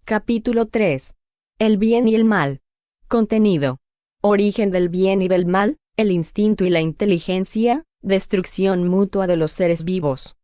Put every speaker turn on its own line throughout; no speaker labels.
Capítulo 3. El bien y el mal. Contenido. Origen del bien y del mal, el instinto y la inteligencia, destrucción mutua de los seres vivos.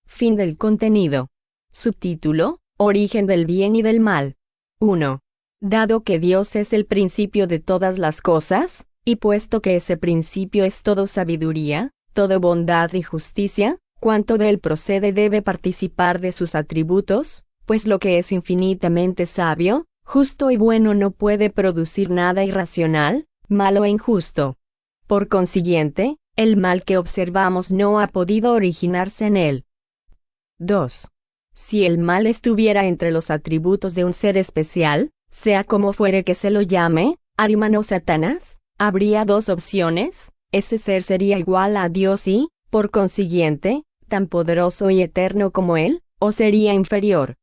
Fin del contenido. Subtítulo: Origen del bien y del mal. 1. Dado que Dios es el principio de todas las cosas, y puesto que ese principio es todo sabiduría, todo bondad y justicia, cuanto de él procede debe participar de sus atributos, pues lo que es infinitamente sabio, justo y bueno no puede producir nada irracional, malo e injusto. Por consiguiente, el mal que observamos no ha podido originarse en él. 2. Si el mal estuviera entre los atributos de un ser especial, sea como fuere que se lo llame, Ahriman o Satanás, habría dos opciones: ese ser sería igual a Dios y, por consiguiente, tan poderoso y eterno como él, o sería inferior.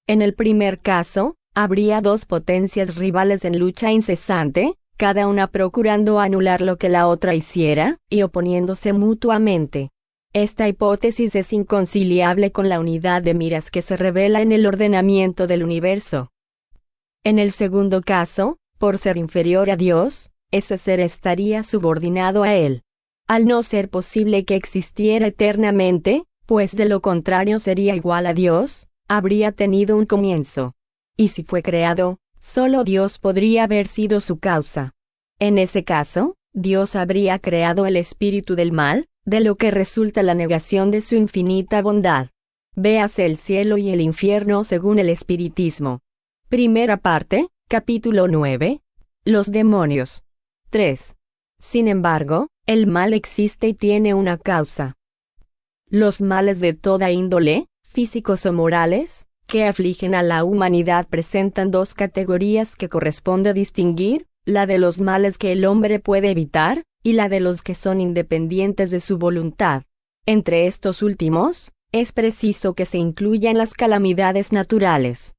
En el primer caso, habría dos potencias rivales en lucha incesante, cada una procurando anular lo que la otra hiciera, y oponiéndose mutuamente. Esta hipótesis es inconciliable con la unidad de miras que se revela en el ordenamiento del universo. En el segundo caso, por ser inferior a Dios, ese ser estaría subordinado a él. Al no ser posible que existiera eternamente, pues de lo contrario sería igual a Dios, habría tenido un comienzo. Y si fue creado, solo Dios podría haber sido su causa. En ese caso, Dios habría creado el espíritu del mal, de lo que resulta la negación de su infinita bondad. Véase el cielo y el infierno según el espiritismo. Primera parte, capítulo 9. Los demonios. 3. Sin embargo, el mal existe y tiene una causa. Los males de toda índole, físicos o morales, que afligen a la humanidad presentan dos categorías que corresponde distinguir: la de los males que el hombre puede evitar, y la de los que son independientes de su voluntad. Entre estos últimos, es preciso que se incluyan las calamidades naturales.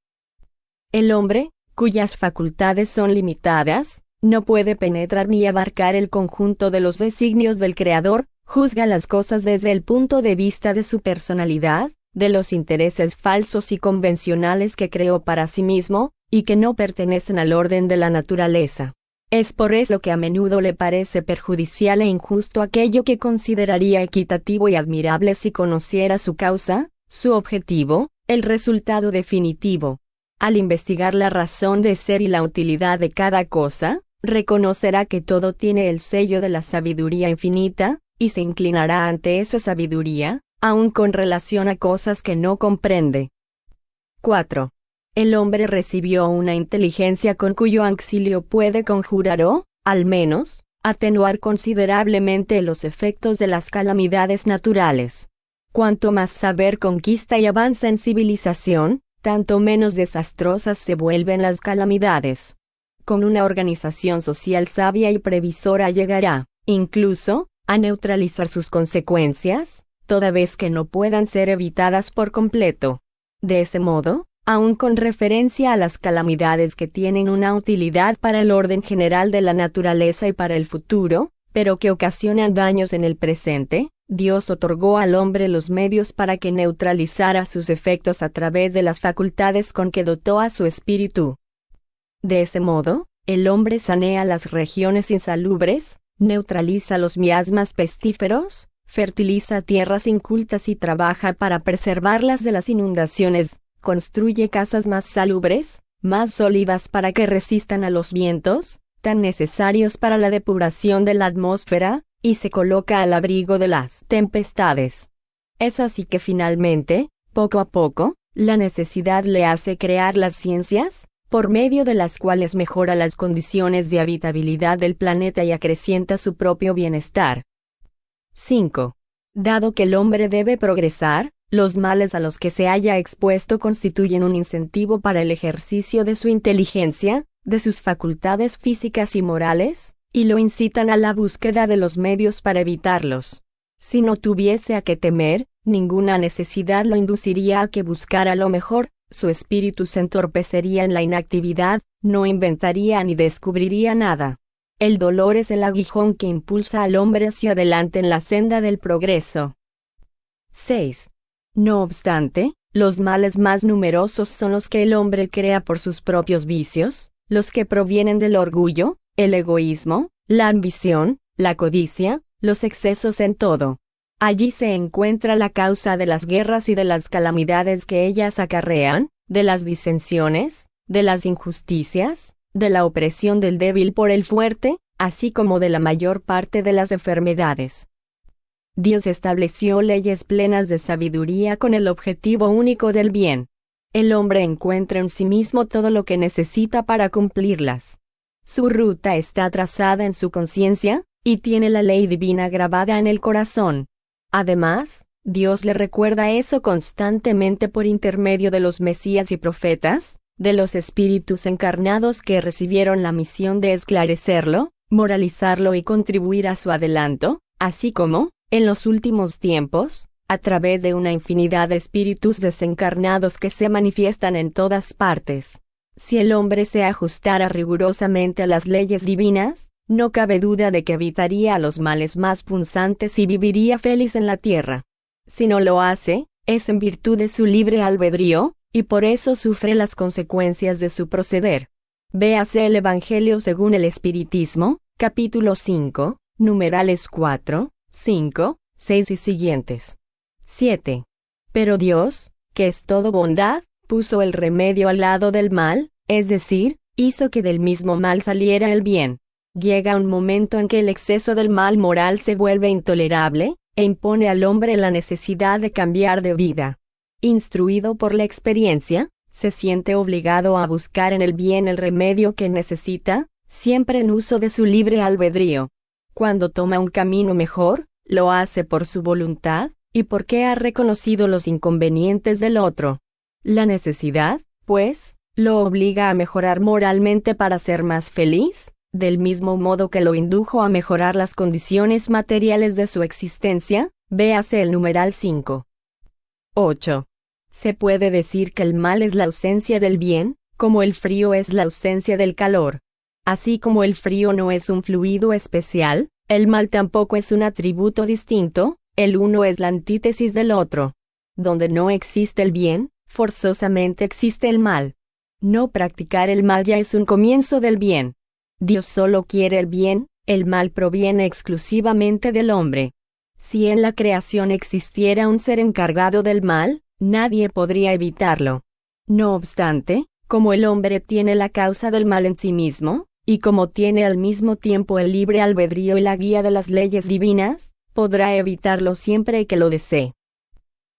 El hombre, cuyas facultades son limitadas, no puede penetrar ni abarcar el conjunto de los designios del Creador, juzga las cosas desde el punto de vista de su personalidad, de los intereses falsos y convencionales que creó para sí mismo, y que no pertenecen al orden de la naturaleza. Es por eso que a menudo le parece perjudicial e injusto aquello que consideraría equitativo y admirable si conociera su causa, su objetivo, el resultado definitivo. Al investigar la razón de ser y la utilidad de cada cosa, reconocerá que todo tiene el sello de la sabiduría infinita, y se inclinará ante esa sabiduría, aun con relación a cosas que no comprende. 4. El hombre recibió una inteligencia con cuyo auxilio puede conjurar o, al menos, atenuar considerablemente los efectos de las calamidades naturales. Cuanto más saber conquista y avanza en civilización, tanto menos desastrosas se vuelven las calamidades. Con una organización social sabia y previsora llegará, incluso, a neutralizar sus consecuencias, toda vez que no puedan ser evitadas por completo. De ese modo, aun con referencia a las calamidades que tienen una utilidad para el orden general de la naturaleza y para el futuro, pero que ocasionan daños en el presente, Dios otorgó al hombre los medios para que neutralizara sus efectos a través de las facultades con que dotó a su espíritu. De ese modo, el hombre sanea las regiones insalubres, neutraliza los miasmas pestíferos, fertiliza tierras incultas y trabaja para preservarlas de las inundaciones, construye casas más salubres, más sólidas para que resistan a los vientos, tan necesarios para la depuración de la atmósfera, y se coloca al abrigo de las tempestades. Es así que finalmente, poco a poco, la necesidad le hace crear las ciencias, por medio de las cuales mejora las condiciones de habitabilidad del planeta y acrecienta su propio bienestar. 5. Dado que el hombre debe progresar, los males a los que se haya expuesto constituyen un incentivo para el ejercicio de su inteligencia, de sus facultades físicas y morales, y lo incitan a la búsqueda de los medios para evitarlos. Si no tuviese a qué temer, ninguna necesidad lo induciría a que buscara lo mejor, su espíritu se entorpecería en la inactividad, no inventaría ni descubriría nada. El dolor es el aguijón que impulsa al hombre hacia adelante en la senda del progreso. 6. No obstante, Los males más numerosos son los que el hombre crea por sus propios vicios, los que provienen del orgullo, el egoísmo, la ambición, la codicia, los excesos en todo. Allí se encuentra la causa de las guerras y de las calamidades que ellas acarrean, de las disensiones, de las injusticias, de la opresión del débil por el fuerte, así como de la mayor parte de las enfermedades. Dios estableció leyes plenas de sabiduría con el objetivo único del bien. El hombre encuentra en sí mismo todo lo que necesita para cumplirlas. Su ruta está trazada en su conciencia, y tiene la ley divina grabada en el corazón. Además, Dios le recuerda eso constantemente por intermedio de los mesías y profetas, de los espíritus encarnados que recibieron la misión de esclarecerlo, moralizarlo y contribuir a su adelanto, así como, en los últimos tiempos, a través de una infinidad de espíritus desencarnados que se manifiestan en todas partes. Si el hombre se ajustara rigurosamente a las leyes divinas, no cabe duda de que evitaría los males más punzantes y viviría feliz en la tierra. Si no lo hace, es en virtud de su libre albedrío, y por eso sufre las consecuencias de su proceder. Véase el Evangelio según el Espiritismo, capítulo 5, numerales 4, 5, 6 y siguientes. 7. Pero Dios, que es todo bondad, puso el remedio al lado del mal, es decir, hizo que del mismo mal saliera el bien. Llega un momento en que el exceso del mal moral se vuelve intolerable, e impone al hombre la necesidad de cambiar de vida. Instruido por la experiencia, se siente obligado a buscar en el bien el remedio que necesita, siempre en uso de su libre albedrío. Cuando toma un camino mejor, lo hace por su voluntad, y porque ha reconocido los inconvenientes del otro. La necesidad, pues, lo obliga a mejorar moralmente para ser más feliz, del mismo modo que lo indujo a mejorar las condiciones materiales de su existencia, véase el numeral 5. 8. Se puede decir que el mal es la ausencia del bien, como el frío es la ausencia del calor. Así como el frío no es un fluido especial, el mal tampoco es un atributo distinto, el uno es la antítesis del otro. Donde no existe el bien, forzosamente existe el mal. No practicar el mal ya es un comienzo del bien. Dios solo quiere el bien, el mal proviene exclusivamente del hombre. Si en la creación existiera un ser encargado del mal, nadie podría evitarlo. No obstante, como el hombre tiene la causa del mal en sí mismo, y como tiene al mismo tiempo el libre albedrío y la guía de las leyes divinas, podrá evitarlo siempre que lo desee.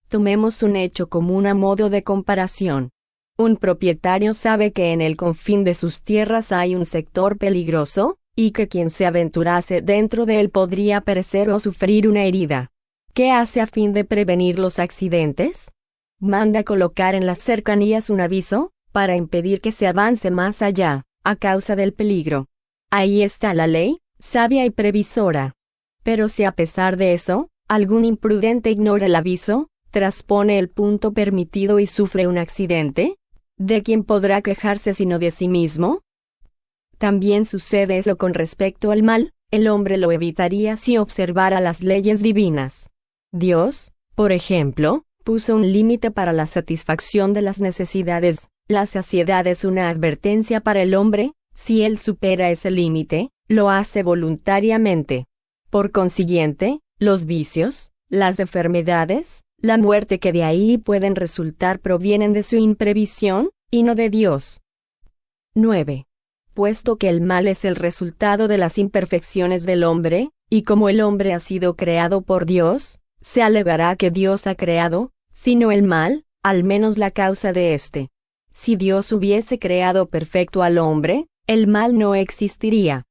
Tomemos un hecho común a modo de comparación. Un propietario sabe que en el confín de sus tierras hay un sector peligroso, y que quien se aventurase dentro de él podría perecer o sufrir una herida. ¿Qué hace a fin de prevenir los accidentes? Manda colocar en las cercanías un aviso, para impedir que se avance más allá, a causa del peligro. Ahí está la ley, sabia y previsora. Pero si a pesar de eso, algún imprudente ignora el aviso, traspone el punto permitido y sufre un accidente, ¿de quién podrá quejarse sino de sí mismo? También sucede eso con respecto al mal, el hombre lo evitaría si observara las leyes divinas. Dios, por ejemplo, puso un límite para la satisfacción de las necesidades. La saciedad es una advertencia para el hombre, si él supera ese límite, lo hace voluntariamente. Por consiguiente, los vicios, las enfermedades, la muerte que de ahí pueden resultar provienen de su imprevisión, y no de Dios. 9. Puesto que el mal es el resultado de las imperfecciones del hombre, y como el hombre ha sido creado por Dios, se alegará que Dios ha creado, si no el mal, al menos la causa de éste. Si Dios hubiese creado perfecto al hombre, el mal no existiría.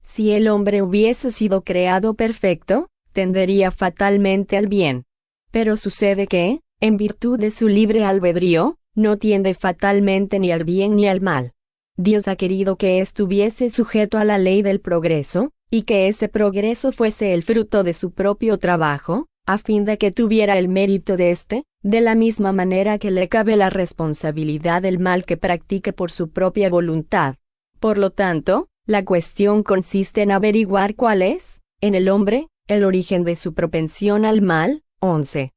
Si el hombre hubiese sido creado perfecto, tendería fatalmente al bien. Pero sucede que, en virtud de su libre albedrío, no tiende fatalmente ni al bien ni al mal. Dios ha querido que estuviese sujeto a la ley del progreso, y que ese progreso fuese el fruto de su propio trabajo, a fin de que tuviera el mérito de éste, de la misma manera que le cabe la responsabilidad del mal que practique por su propia voluntad. Por lo tanto, la cuestión consiste en averiguar cuál es, en el hombre, el origen de su propensión al mal. 11.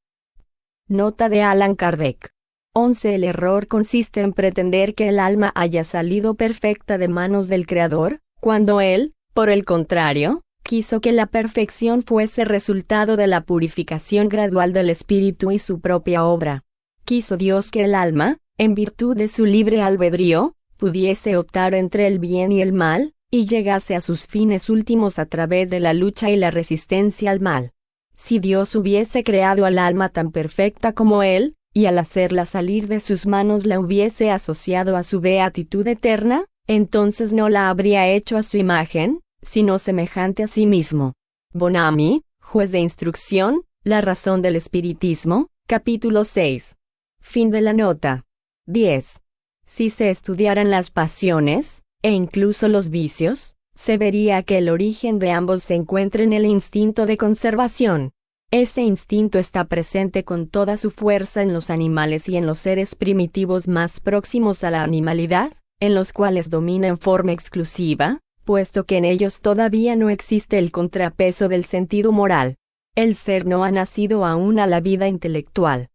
Nota de Allan Kardec. 11. El error consiste en pretender que el alma haya salido perfecta de manos del Creador, cuando Él, por el contrario, quiso que la perfección fuese resultado de la purificación gradual del espíritu y su propia obra. Quiso Dios que el alma, en virtud de su libre albedrío, pudiese optar entre el bien y el mal, y llegase a sus fines últimos a través de la lucha y la resistencia al mal. Si Dios hubiese creado al alma tan perfecta como Él, y al hacerla salir de sus manos la hubiese asociado a su beatitud eterna, entonces no la habría hecho a su imagen, sino semejante a sí mismo. Bonamy, Juez de Instrucción, La razón del espiritismo, capítulo 6. Fin de la nota. 10. Si se estudiaran las pasiones, e incluso los vicios, se vería que el origen de ambos se encuentra en el instinto de conservación. Ese instinto está presente con toda su fuerza en los animales y en los seres primitivos más próximos a la animalidad, en los cuales domina en forma exclusiva, puesto que en ellos todavía no existe el contrapeso del sentido moral. El ser no ha nacido aún a la vida intelectual.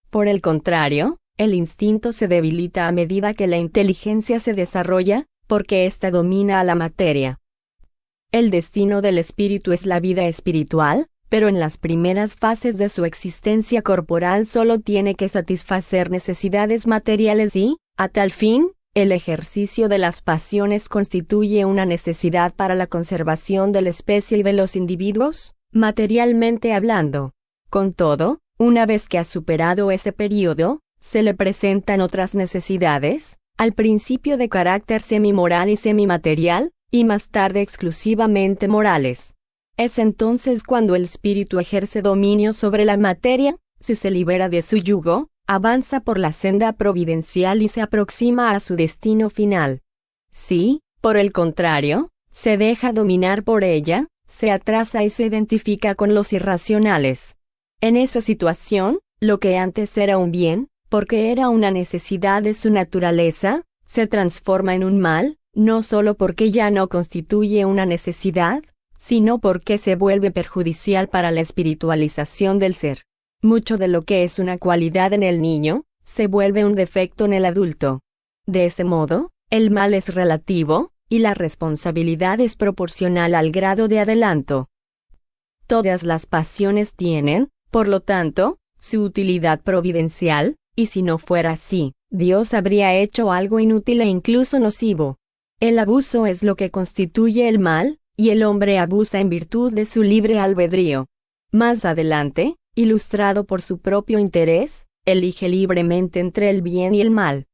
Por el contrario, el instinto se debilita a medida que la inteligencia se desarrolla, porque ésta domina a la materia. El destino del espíritu es la vida espiritual, pero en las primeras fases de su existencia corporal solo tiene que satisfacer necesidades materiales y, a tal fin, el ejercicio de las pasiones constituye una necesidad para la conservación de la especie y de los individuos, materialmente hablando. Con todo, una vez que ha superado ese período, se le presentan otras necesidades, al principio de carácter semimoral y semimaterial, y más tarde exclusivamente morales. Es entonces cuando el espíritu ejerce dominio sobre la materia, se libera de su yugo, avanza por la senda providencial y se aproxima a su destino final. Si, por el contrario, se deja dominar por ella, se atrasa y se identifica con los irracionales. En esa situación, lo que antes era un bien, porque era una necesidad de su naturaleza, se transforma en un mal, no solo porque ya no constituye una necesidad, sino porque se vuelve perjudicial para la espiritualización del ser. Mucho de lo que es una cualidad en el niño, se vuelve un defecto en el adulto. De ese modo, el mal es relativo, y la responsabilidad es proporcional al grado de adelanto. Todas las pasiones tienen, por lo tanto, su utilidad providencial, y si no fuera así, Dios habría hecho algo inútil e incluso nocivo. El abuso es lo que constituye el mal, y el hombre abusa en virtud de su libre albedrío. Más adelante, ilustrado por su propio interés, elige libremente entre el bien y el mal.